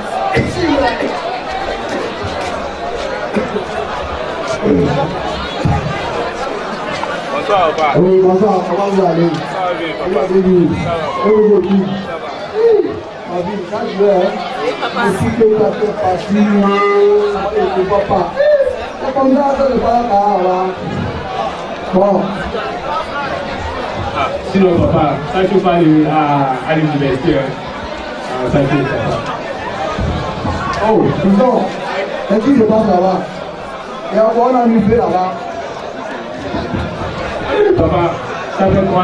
Bonsoir, papa. Oui, bonsoir, comment vous allez? Ça va bien, papa. Ma vie, quand je vais, je suis que ça fait partie, et papa. C'est comme ça que je parle là. Bon. Sinon, papa, ça je peux aller à l'université. Ça je peux papa. Oh, disons, et puis je passe là-bas. Et on a mis fait là-bas. Papa, ça fait 3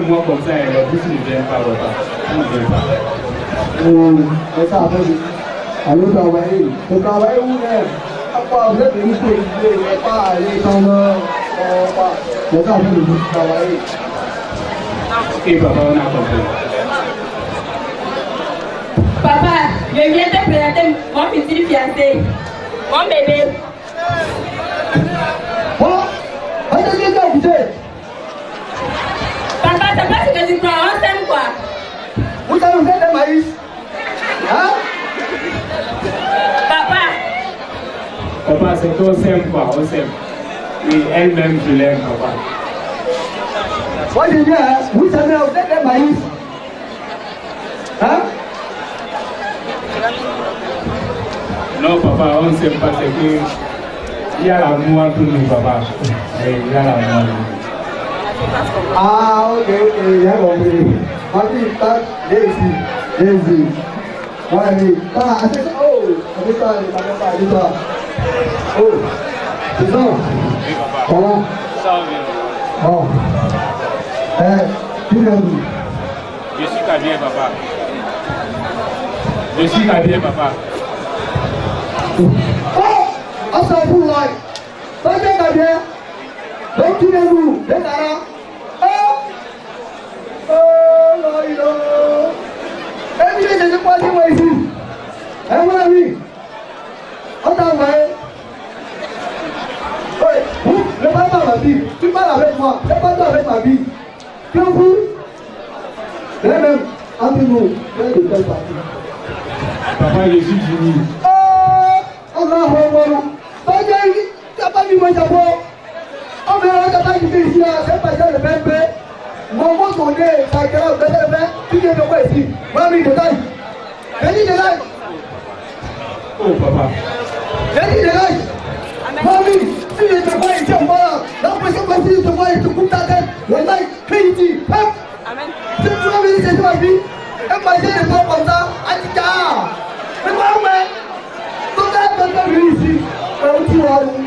mois comme ça, et le bus ne vient pas, papa. Il ne vient pas. C'est ça, allez travailler. Le travail où est, à quoi vous êtes venu pour étudier, il n'est pas aller dans le... C'est ça, vous travailler. Ok, papa, on a compris. Papa, je viens te présenter mon futur fiancé, mon bébé. Oh, allez, écoutez. Papa, c'est pas ce que tu crois, on s'aime quoi? Vous avez fait des maïs? Hein? Papa. Papa, c'est qu'on s'aime quoi, on s'aime. Oui, elle-même, je l'aime, papa. Moi, je viens, vous savez, vous êtes des maïs. Hein? Non, papa, on ne s'aime pas, c'est que il y a l'amour entre nous, papa. Oui, il y a l'amour entre nous. Ah, ok, j'ai compris. Ma fille, viens ici, viens ici. Ouais, oui. Ah, c'est ça. Oh, c'est ça, c'est ça. Oh, c'est ça. Oui, papa. Voilà. Ça, on vient. Bon. Tu viens d'où? Je suis Kabien, papa. Je suis Kabien, papa. Oh, on s'en fout là. Toi, tu es Kabien. Donc, tu viens d'où? De Tara. Oh, là, il a. Et puis, je sais pas si moi ici. Hein, mon ami? On t'a envoyé. Oui, vous, ne parle pas ma vie. Tu parles avec moi. Ne parle pas avec ma vie. Tu es fou? Et même, entre nous, tu es de quelle partie? Papa, je suis Jimmy. Oh, Allah, tu n'as pas vu mon chapeau. Oh, mais on n'a pas vu discute ici, c'est pas ça le PMP. Mon mot sonné, ça a le PMP. Tu viens de quoi ici? Mamie, détail. Venez, détail. Oh, papa. Venez, détail. Mamie, tu viens de quoi ici? L'impression que tu te vois et tu coupes ta tête. Voilà, fais ici. Amen. Tu vas venir chez toi, vie. Et manger des pommes comme ça. Atika. Mais quoi, mais? Tout le monde est venu ici. Mais où tu vas, nous?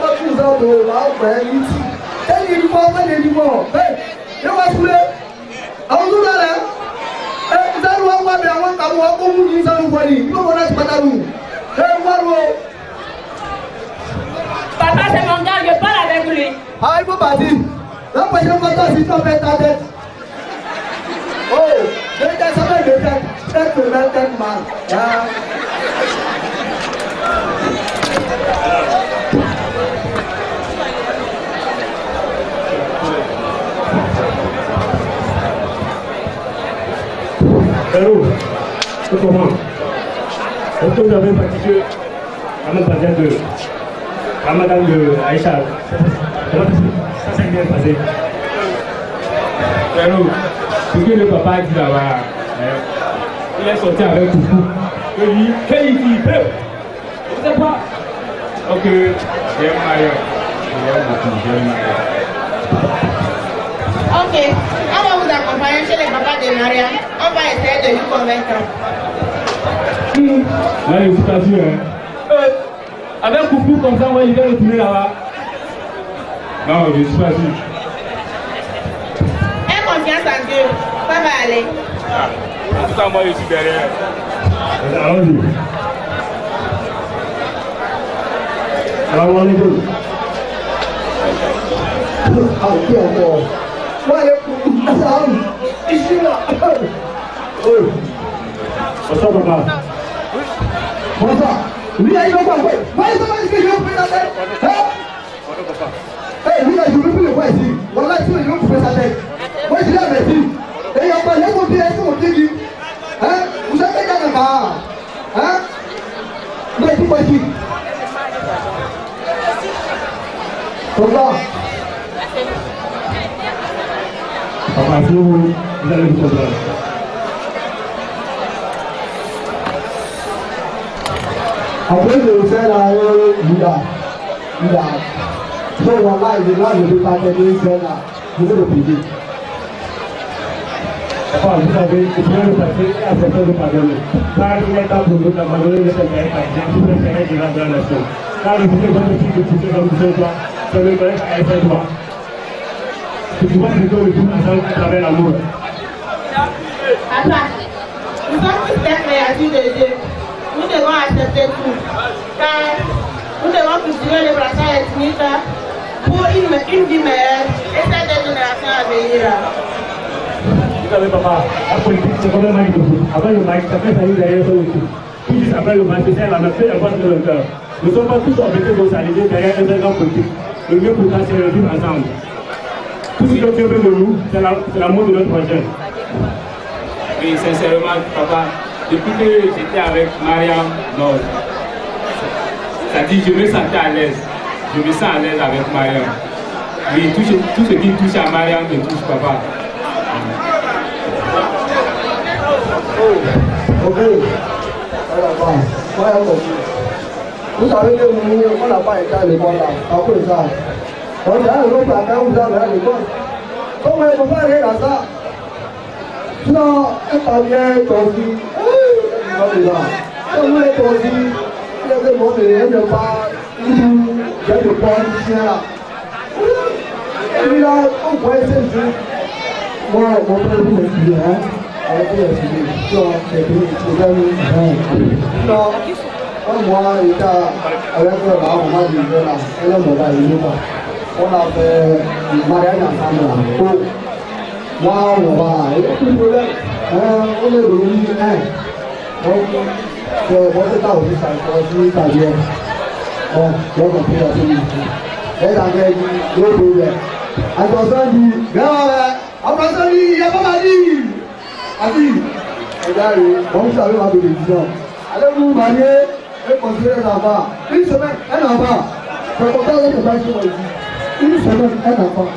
Quand tu vas de là, ben, ici. Et il faut faire des limons. Mais, je vais soulever. Alors, nous, là, vous allez voir, mais avant, quand vous avez comme nous, nous voyez. Il faut qu'on ait pas nous. Et moi, Papa, c'est mon gars, je parle avec lui. Ah, il faut partir. La prochaine fois, toi, si tu perds ta tête. Oh, je vais t'assurer de tête. Tête de mal, tête mal. Hello, c'est comment? Est-ce que vous avez participé à mon baptême de à madame de Aïcha? Comment ça s'est bien passé? Hello, ce que le papa a dit là-bas, il est sorti avec Coucou. Je lui dis, quel ici? Je ne sais pas. Ok, j'aime Mario. J'aime beaucoup, j'aime Mario. Ok, on va vous accompagner chez les papas de Mariam. On va essayer de lui convaincre. Là, je ne suis pas sûr. Avec Coucou comme ça, moi, il va retourner là-bas. Non, je ne suis pas sûr. Aie confiance en Dieu. Ça va aller. En tout cas, moi, je suis derrière. Allons-y. Salam alaikum. Ah, ok, encore. Moi, ici là. Bonsoir, papa. Bonsoir. Lui, il va pas. Moi, il va pas dire que je vais couper sa tête. Lui, je ne veux plus le voir ici. Voilà, tu veux couper sa tête. Moi, je l'ai averti. Et il n'y a pas de côté, est-ce qu'on te dit? Vous avez déjà d'accord? Non, il faut pas ici. Bonsoir. Papa, si vous allez vous comprendre. Après de faire la Bouddha. Donc voilà, il est là, je ne peux pas t'aider, c'est là. Je vais le payer. Papa, vous savez, vous pouvez le passer et accepter de pardonner. Car il est temps pour nous d'abandonner le Seigneur par exemple, pour le Seigneur de la nation. Car vous pouvez votre fille de pousser comme vous êtes toi, c'est le Seigneur à être toi. Tu dois plutôt le tout ensemble à travers l'amour. Papa, nous sommes tous des créatures de Dieu. Nous devons accepter tout. Car nous devons cultiver le brassage ethnique pour une vie meilleure et celle des générations à venir. Vous savez, papa, la politique, c'est comme un match de foot. Avant le match, ça fait salir derrière son équipe. Tout juste après le match, c'est la même chose, elle passe de l'auteur. Nous ne sommes pas tous obligés de s'aligner derrière un grand politique. Le mieux pour ça, c'est de vivre ensemble. Tout ce que Dieu veut de nous, c'est l'amour de notre prochain. Oui, sincèrement, papa, depuis que j'étais avec Mariam, non. C'est-à-dire, je me sentais à l'aise. Je me sens à l'aise avec Mariam. Oui, tout ce qui touche à Mariam me touche, papa. Ok. Vous savez que nous, on n'a pas été à l'école là. Après ça, on est à l'autre là, vous avez à l'école. Comment il ne faut pas aller dans ça? Sinon, un pavillon tordu. Comme vous êtes tordu, il y a des mots de rien de pas. Il y a des points ici là. Et puis là, on voit ces jeux. Moi, mon frère, vous m'expliquez, hein? Avec les étudiants, c'est amis. Non, moi, j'étais avec la maman du là, elle est morte, elle est morte. On a fait le mariage ensemble là. Moi, on va, il y a plus de problème. On est revenu un. Donc, moi, c'est pas aussi ça, c'est aussi ça vient. Bon, donc on peut la tenir ici. Elle a dit, l'autre problème. Attention, dit, attention, dit, il n'y a pas ma vie. Adi, regardez, bon, vous savez ma bénédiction. Allez vous marier et construire un enfant. Une semaine, un enfant. C'est comme ça que je vais chez moi ici. Une semaine, un enfant.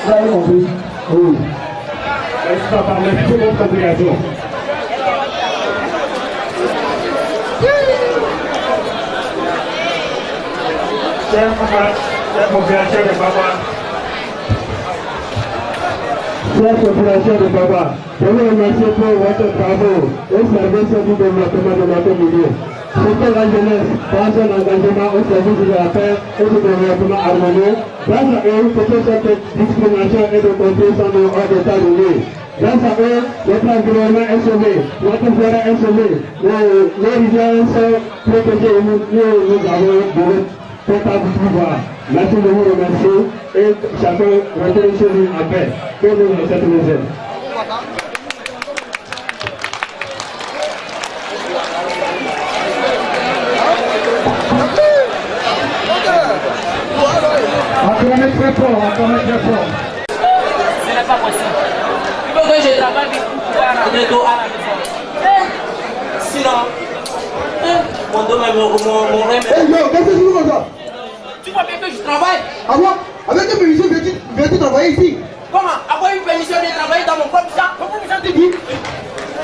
Vous avez compris? Oui. Merci papa, merci pour votre congrégation. Chers camarades, chers populations de Baba, chers populations de Baba, je vous remercie pour votre travail au service du développement de notre milieu. C'était la jeunesse, par son engagement au service de la paix et du développement harmonieux. Grâce à eux, toute cette discrimination et de conflit sont hors d'état de nuire. Grâce à eux, notre environnement est sauvé, notre forêt est sauvée, les rivières sont protégées et nous avons de total pouvoir. Merci de vous remercier et chacun retourne chez lui en paix. Que nous dans cette maison. Encore très fort, encore très fort. Ce n'est pas possible. Il faut que je travaille vite pour à la maison. Sinon, mon domaine, mon rêve. Hé, yo, qu'est-ce que tu veux comme ça? Tu vois bien que je travaille. Ah bon? Avec une permission, viens-tu travailler ici? Comment? Avoir une permission de travailler dans mon propre champ? Comment vous sentez dit?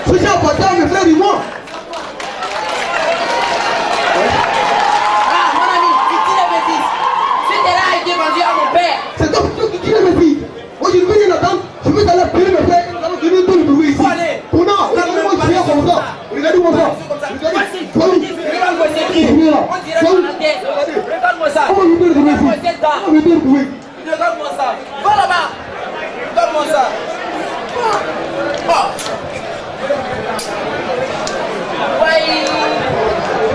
Ce champ appartient à mes frères du monde. Ah, mon ami, tu dis les bêtises. Ce terrain a été vendu à mon père. C'est toi qui dis les bêtises. Moi, je ne veux rien attendre. Je veux aller payer mes frères. Nous allons donner tout le bruit ici. Pour nous, regarde-moi, je viens comme ça. Regarde-moi ça. Regarde-moi cette qui. On dirait dans la tête. Regarde-moi ça. Regarde-moi cette dame. Regarde-moi ça. Va là-bas. Regarde-moi ça. Oui.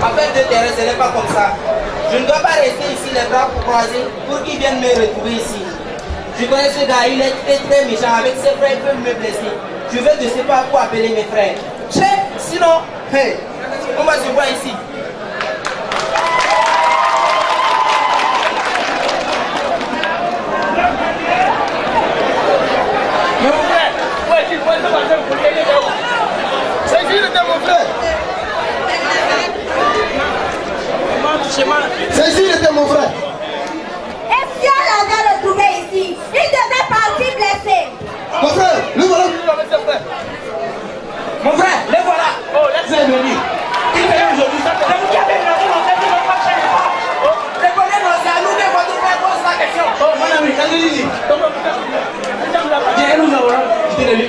Affaire de terrain, ce n'est pas comme ça. Je ne dois pas rester ici les bras croisés pour qu'ils viennent me retrouver ici. Je connais ce gars, il est très méchant. Avec ses frères, il peut me blesser. Je vais ne sais pas quoi appeler mes frères. Sinon, hey, on va se voir ici. Mais mon frère, ouais, tu peux te passer pour t'aider. C'est qui était mon frère? C'est qui était mon frère? Et si on l'avait retrouvé ici, il devait partir blessé. Mon frère, le voilà. Mon frère, le voilà. Oh, laisse-le venir. Il vient aujourd'hui. C'est vous qui avez menacé mon frère, tu ne pas chercher pas. Les collègues, c'est à nous de votre frère pose la question. Oh, mon ami, quand je dis, j'ai nous avons. Je te le dis.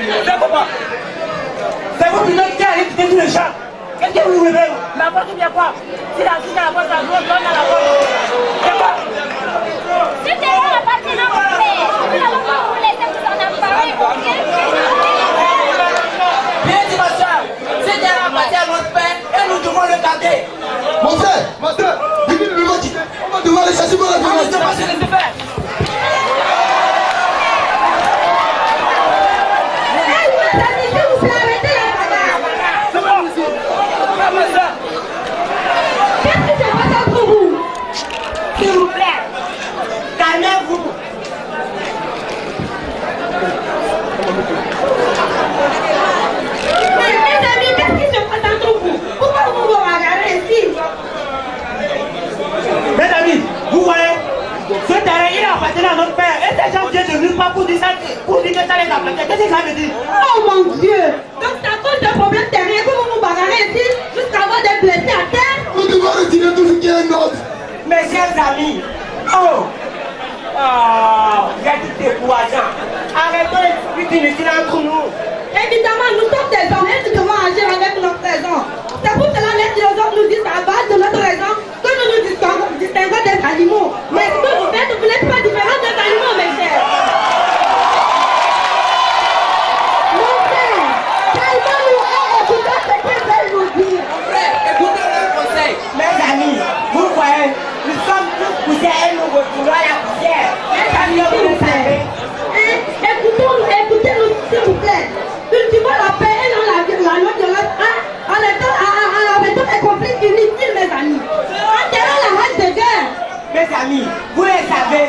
C'est vous qui avez quitté tous les champs. Qu'est-ce que vous voulez? La porte ou bien quoi? Si la fille à la porte, la grosse donne à la porte. C'est quoi? Ce terrain appartient à mon père. Nous n'allons pas vous laisser vous en emparer. Bien dit ma soeur, ce terrain appartient à notre père et nous devons le garder. Mon frère, dis-lui le mot. On va devoir aller chercher pour la On ne pas se laisser faire. Qu'est-ce qui se passe entre vous? S'il vous plaît, calmez-vous. Mes amis, qu'est-ce qui se passe entre vous? Pourquoi vous vous regardez ici? Mes amis, vous voyez, ce terrain, il appartient à notre père. Et ces gens viennent de nulle part pour dire ça, pour dire que ça les appartient. Qu'est-ce que ça veut dire? Oh mon Dieu! Donc c'est à cause d'un problème terrien que vous vous bagarrez ici jusqu'à avoir des blessés à terre? Nous devons retirer tout ce qui est nôtre. Mes chers amis, vous êtes décourageants. Arrêtez d'être inutile entre nous. Évidemment, nous sommes des hommes et nous devons agir avec notre raison. C'est pour cela que les philosophes nous disent à la base de notre raison que nous nous distinguons des animaux. Mais ce que vous faites, vous n'êtes pas différents des animaux, mes chers. Mon frère, calmons-nous et écoutons ce qu'ils veulent nous dire. Frère, écoutez le conseil. Mes amis, vous voyez, nous sommes tous poussières et nous retournons à la poussière. Mes amis, vous le savez. Écoutez-nous, s'il vous plaît. Cultivons la paix et non la non-violence en arrêtant les conflits inutiles, mes amis. Enterrons la rage de guerre. Mes amis, vous le savez,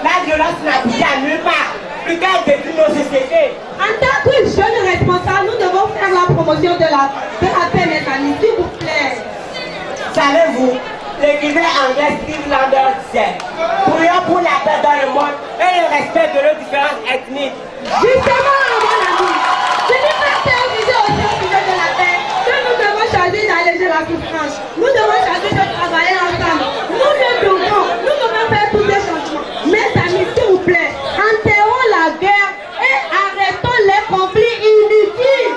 la violence n'aboutit à nulle part. Plus qu'elle détruit nos sociétés. En tant que jeunes responsables, nous devons faire la promotion de la paix, mes amis, s'il vous plaît. Savez-vous, l'écrivain anglais Steve Landers disait: prions pour la paix dans le et le respect de leurs différences ethniques. Justement, mon ami, je n'ai pas terminé au sujet de la paix que nous devons choisir d'alléger la souffrance. Nous devons choisir de travailler ensemble. Nous devons faire tous ces changements. Mes amis, s'il vous plaît, enterrons la guerre et arrêtons les conflits inutiles.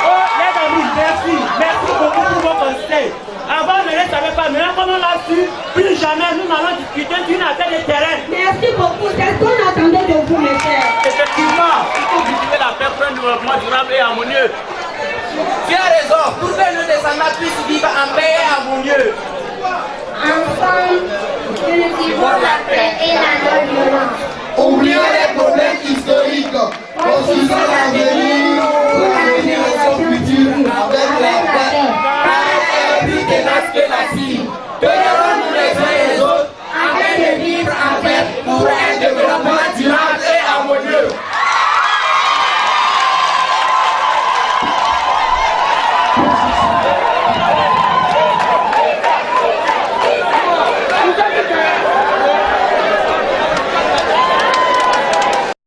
Oh, les amis, merci beaucoup pour vos conseils. Avant, on ne les savait pas, mais comme on l'a su, plus jamais nous allons discuter d'une affaire de terrain. Merci beaucoup, c'est ce qu'on attendait de vous, mes frères. Effectivement, il faut cultiver la paix pour un développement durable et harmonieux. Tu as raison, pour que nos descendants puissent vivre en paix et harmonieux. Ensemble, cultivons la paix et la non-violence. Oublions les problèmes historiques, construisons l'avenir pour la génération future avec la paix. Car elle est plus tenace que la cime. Donnons-nous les uns et les autres afin de vivre en paix pour